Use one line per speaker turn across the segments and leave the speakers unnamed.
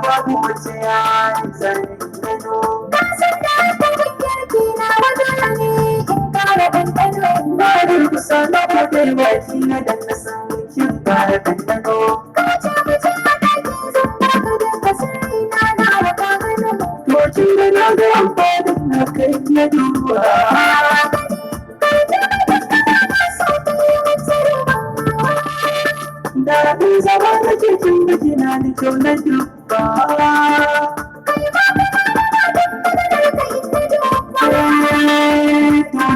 babu wace ya yi zane gano.
Na san da farin kirki na magana ne in kara ɗanɗano.
Na durkusa na kwaɗe baki na dan na san kin fara ɗanɗano.
Ka ce mutum a ɗaki zan baka duka sirri na nawa ka gano.
Lokacin da na ga amfanin na kai ya duba. Daɗin zama da cikin bikina da kyau na duba.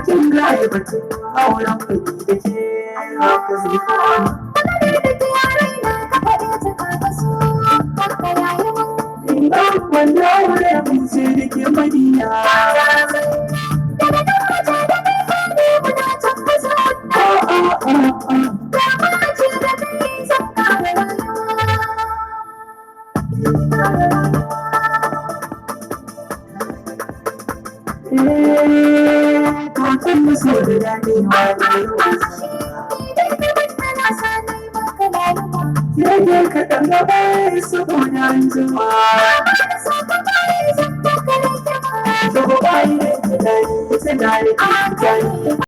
Kin gaya batun auren kuɗi da ke haka zai fara. Wanda aure mun sai da ke madina. Kan musu da daɗi ma da Yage kaɗan gaba saboda zuwa. Sabo bayi da tunani, suna da tunani.